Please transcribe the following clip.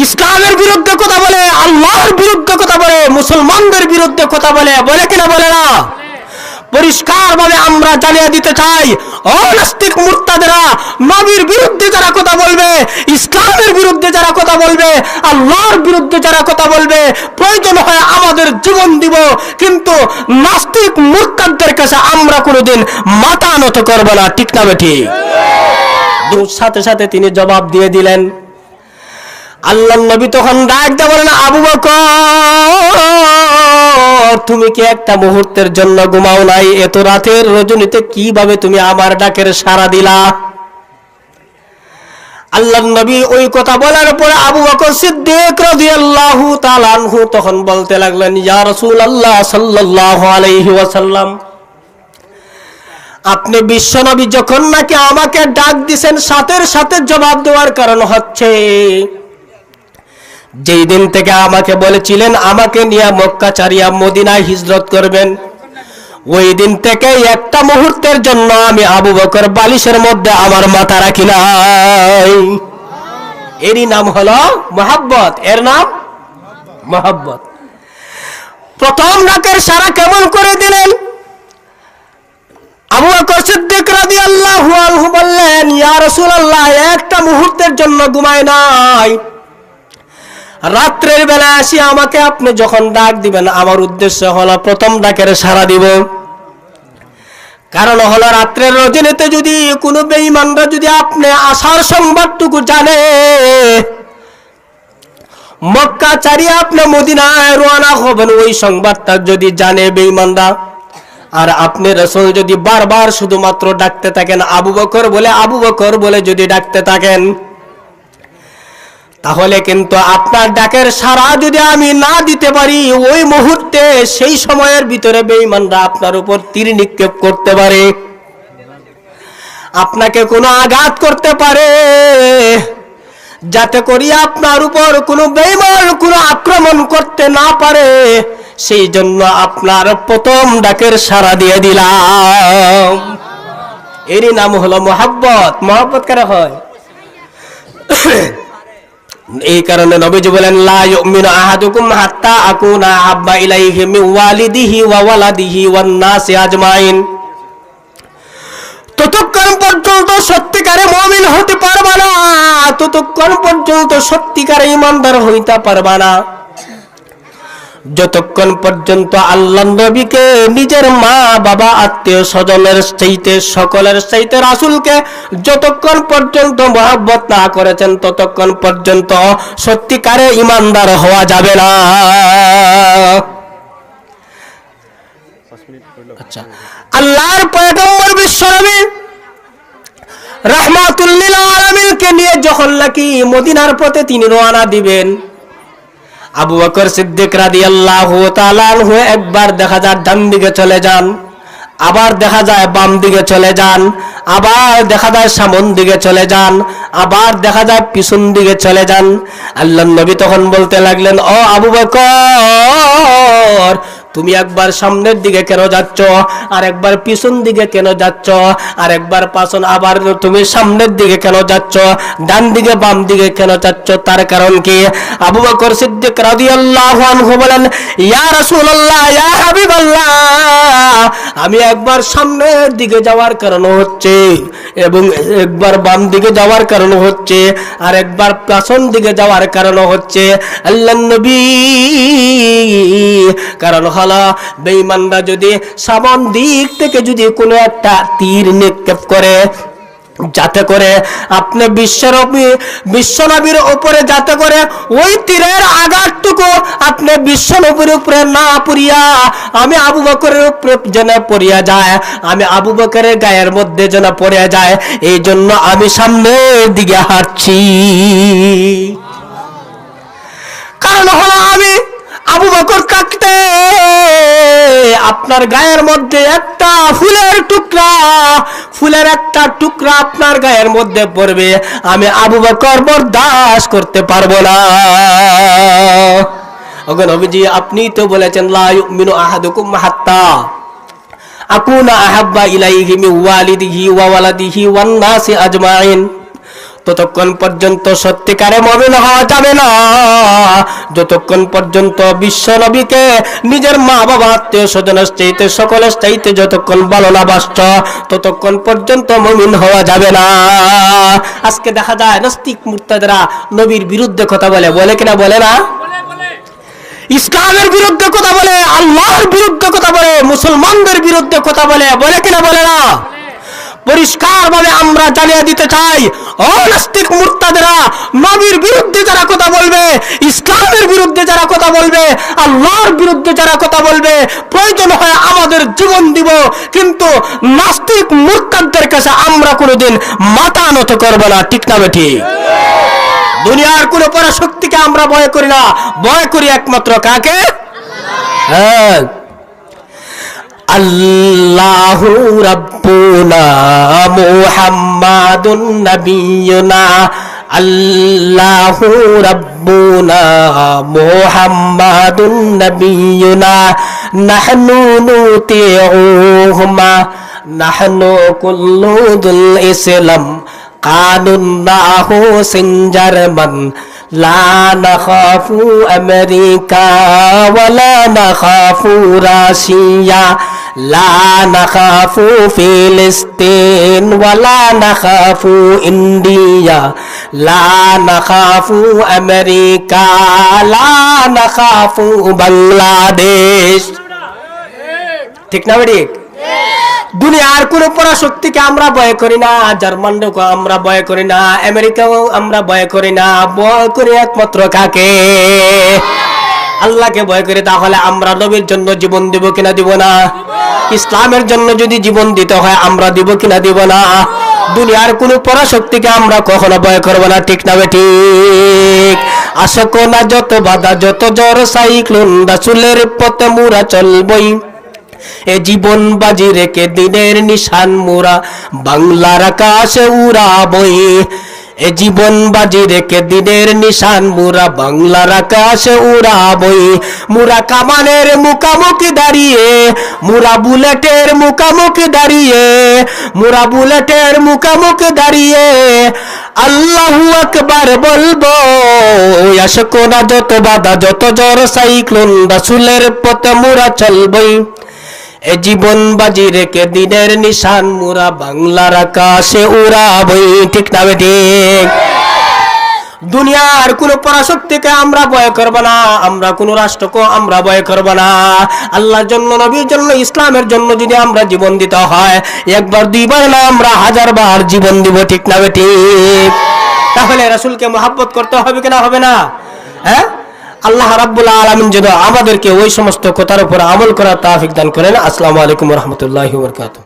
ইসলামের বিরুদ্ধে কথা বলে, আল্লাহর বিরুদ্ধে কথা বলে, মুসলমানদের বিরুদ্ধে কথা বলে, বলে কিনা বলে না? পরিষ্কার ভাবে আমরা জানিয়ে দিতে চাই, অনাস্তিক মুরতাদেরা নবীর বিরুদ্ধে যারা কথা বলবে, ইসলামের বিরুদ্ধে যারা কথা বলবে, আল্লাহর বিরুদ্ধে যারা কথা বলবে, প্রয়োজন হয় আমাদের জীবন দিব, কিন্তু নাস্তিক মুরতাদদের কাছে আমরা কোনোদিন মাথা নত করব না। ঠিক না বেঠিক? সাথে সাথে তিনি জবাব দিয়ে দিলেন। আল্লাহর নবী তখন ডাক দিয়ে বলেন, আবু বকর, তুমি কি একটা মুহূর্তের জন্য ঘুমাও নাই? এত রাতের রজনীতে কিভাবে তুমি আমার ডাকের সাড়া দিলা? আল্লাহর নবী ওই কথা বলার পরে আবু বকর সিদ্দিক রাদিয়াল্লাহু তাআলা আনহু তখন বলতে লাগলেন, ইয়া রাসূলুল্লাহ সাল্লাল্লাহু আলাইহি ওয়াসাল্লাম, আপনি বিশ্বনবী যখন নাকি আমাকে ডাক দিবেন, সাথে সাথে জবাব দেওয়ার কারণ হচ্ছে যেই দিন থেকে আমাকে বলেছিলেন আমাকে নিয়ে মক্কা ছাড়িয়া মদিনায় হিজরত করবেন, ওই দিন থেকে একটা মুহূর্তের জন্য আমি আবু বকর বালিশের মধ্যে আমার মাথা রাখি নাই। এরই নাম হলো মহব্বত, এর নাম মহব্বত। প্রথম ডাকের সাড়া কেমন করে দিলেন? আবু বকর সিদ্দিক রাদিয়াল্লাহু আনহু বললেন, ইয়া রাসূলুল্লাহ, একটা মুহূর্তের জন্য ঘুমাই নাই। রাত্রের বেলা আসি আমাকে আপনি যখন ডাক দিবেন, আমার উদ্দেশ্য হলো প্রথম ডাকের সাড়া দিব। কারণ হলো রাত্রের রজনীতে যদি কোনো বেঈমানরা যদি আপনি আসার সংবাদটুকু জানে, মক্কা ছাড়িয়ে আপনি মদিনায় রওনা হবেন, ওই সংবাদটা যদি জানে বেঈমানরা, আর আপনি রাসূল যদি বারবার শুধুমাত্র ডাকতে থাকেন আবু বকর বলে, আবু বকর বলে যদি ডাকতে থাকেন, তাহলে কিন্তু আপনার ডাকের সাড়া যদি আমি না দিতে পারি, ওই মুহূর্তে সেই সময়ের ভিতরে বেঈমানরা আপনার উপর তীর নিক্ষেপ করতে পারে, আপনাকে কোনো আঘাত করতে পারে, যাতে করি আপনার উপর কোনো বেঈমান কোনো আক্রমণ করতে না পারে। সেই জন্য আপনার প্রথম ডাকের সাড়া দিয়ে দিলাম। এরই নাম হলো মহব্বত। মহব্বত কারে হয়? এই কারণে নবীজি বলেন, লা ইউমিনু আহাদুকুম হাত্তা আকুনা আহাব্বা ইলাইহি মিন ওয়ালিদিহি ওয়া ওয়ালাদিহি ওয়ান নাসি আজমাইন। ততক্ষণ পর্যন্ত সত্যিকারে মুমিন হতে পারবা না, ততক্ষণ পর্যন্ত সত্যিকারে ঈমানদার হইতে পারবা না, যতক্ষণ পর্যন্ত আল্লাহর নবীকে নিজের মা বাবা আত্মীয় স্বজনের চাইতে সকলের চাইতে রাসূলকে যতক্ষণ পর্যন্ত মহব্বত না করেছেন, ততক্ষণ পর্যন্ত সত্যিকারে ঈমানদার হওয়া যাবে না। আচ্ছা, আল্লাহর পয়গম্বর বিশ্বনবী রাহমাতুল লিল আলামিনকে নিয়ে যখন নাকি মদিনার পথে তিনি রওনা দিবেন, আবু বকর সিদ্দিক রাদিয়াল্লাহু তাআলা আনহু একবার দেখা যায় ডান দিকে চলে যান, আবার দেখা যায় বাম দিকে চলে যান, আবার দেখা যায় সামন দিকে চলে যান, আবার দেখা যায় পিছন দিকে চলে যান। আল্লাহর নবী তখন বলতে লাগলেন, ও আবু বকর, তুমি একবার সামনের দিকে কেন যাচ্ছ, আর একবার পিছন দিকে কেন যাচ্ছ, আর একবার পাছন, আবার তুমি সামনের দিকে কেন যাচ্ছ, ডান দিকে বাম দিকে কেন যাচ্ছ? তার কারণ কি? আবু বকর সিদ্দিক রাদিয়াল্লাহু আনহু বলেন, ইয়া রাসূলুল্লাহ, ইয়া হাবিবাল্লাহ, আমি একবার সামনের দিকে যাওয়ার কারণ হচ্ছে, এবং একবার বাম দিকে যাওয়ার কারণ হচ্ছে, আর একবার পাছন দিকে যাওয়ার কারণ হচ্ছে আল্লাহর নবী, কারণ বেঈমানরা যদি সামন দিক থেকে যদি কোনো একটা তীর নিক্ষেপ করে, যাতে করে আপনি বিশ্বনবীর উপরে যাতে করে ওই তীরের আঘাতটুকু আপনি বিশ্বনবীর উপরে না পড়িয়া আমি আবু বকরের উপরে যেন পড়িয়া যায়, আমি আবু বকরের গায়ের মধ্যে যেন পড়ে যায়, এই জন্য আমি সামনের দিকে হাঁটছি। কারণ হলো আমি আবু বকর কাটতে আপনার গায়ের মধ্যে একটা ফুলের একটা টুকরা আপনার গায়ের মধ্যে পড়বে, আমি আবু বকর বরদাস্ত করতে পারবো না। ওগো নবীজি, আপনি তো বলেছেন, লা ইউমিনু আহাদুকুম হাত্তা আকুনা আহাব্বা ইলাইহি মিন ওয়ালিদিহি ওয়া ওয়ালাদিহি ওয়ান নাসি আজমাইন। ততক্ষণ পর্যন্ত সত্যিকারে মুমিন হওয়া যাবে না। যতক্ষণ পর্যন্ত বিশ্ব নবীকে নিজের মা বাবা আত্মীয় স্বজনের চাইতে সকলের চাইতে যতক্ষণ ভালো না বাসছ, ততক্ষণ পর্যন্ত মুমিন হওয়া যাবে না। আজকে দেখা যায় নাস্তিক মুরতাদরা নবীর বিরুদ্ধে কথা বলে, বলে কিনা বলে না? ইসলামের বিরুদ্ধে কথা বলে, আল্লাহর বিরুদ্ধে কথা বলে, মুসলমানদের বিরুদ্ধে কথা বলে, বলে কিনা বলে না? পরিষ্কার ভাবে আমরা জানিয়ে দিতে চাই, ও নাস্তিক মুরতাদরা, নবীর বিরুদ্ধে যারা কথা বলবে, ইসলামের বিরুদ্ধে যারা কথা বলবে, আল্লাহর বিরুদ্ধে যারা কথা বলবে, প্রয়োজন হয় আমাদের জীবন দিব, কিন্তু নাস্তিক মুরতাদদের কাছে আমরা কোনোদিন মাথা নত করব না। ঠিক না বেঠিক? দুনিয়ার কোন পরাশক্তিকে আমরা ভয় করি না, ভয় করি একমাত্র কাকে? হ্যাঁ, আল্লাহু রাব্বুনা মুহাম্মাদুন নাবিয়ুনা, আল্লাহু রাব্বুনা মুহাম্মাদুন নাবিয়ুনা, নাহনু নুতিউহুমা, নাহনু কুল্লুদুল ইসলাম, কানুন্নাহু সিনজারমান, লা নাখাফু আমেরিকা ওয়ালা নাখাফু রাশিয়া, লা নাখাফু ফিলিস্তিন ওয়ালা নাখাফু ইন্ডিয়া, লা নাখাফু আমেরিকা, লা নাখাফু বাংলাদেশ। ঠিক না বেটি? দুনিয়ার কোন পরাশক্তিকে আমরা ভয় করি না, জার্মানকে আমরা ভয় করি না, আমেরিকাও আমরা ভয় করি না, ভয় করি একমাত্র কাকে? আল্লাহকে ভয় করি। তাহলে আমরা নবীর জন্য জীবন দিব কিনা দিব না? ইসলামের জন্য যদি জীবন দিতে হয় আমরা দিব কিনা দিব না? দুনিয়ার কোন পরাশক্তিকে আমরা কখনো ভয় করব না। ঠিক না বেঠিক? আশক না যত বাধা যত জ্বর সাইক্লোন, রাসূলের পথে মুরা চলবই, এ জীবন বাজি রেখে দিনের নিশান মোরা বাংলার আকাশে উড়াবই, এ জীবন বাজি রেখে দিনের নিশান মোরা বাংলার আকাশে উড়াবই। মোরা কামানের মুখামুখি দাঁড়িয়ে, মোরা বুলেটের মুখামুখি দাঁড়িয়ে, মোরা বুলেটের মুখামুখি দাঁড়িয়ে আল্লাহু আকবার বলবো। আশক না যত বাধা যত জ্বর সাইক্লোন, রাসূলের পথে মোরা চলবই, এ জীবন বাজি রেখে দিনের নিশান মোরা বাংলার আকাশে উড়াবই। ঠিক না বেঠিক? দুনিয়ার কোন পরাশক্তিকে আমরা ভয় করব না, আমরা কোন রাষ্ট্রকে আমরা ভয় করব না। আল্লাহর জন্য, নবীর জন্য, ইসলামের জন্য যদি আমরা জীবন দিতে হয়, একবার দুইবার না, আমরা 1000 বার জীবন দিব। ঠিক না বেঠিক? তাহলে রাসূলকে মহব্বত করতে হবে কিনা হবে না? হ্যাঁ, আল্লাহ রাব্বুল আলামিন যেন আমাদেরকে ওই সমস্ত কথার উপর আমল করার তৌফিক দান করেন। আসসালামু আলাইকুম ওয়া রাহমাতুল্লাহি ওয়া বারাকাতুহু।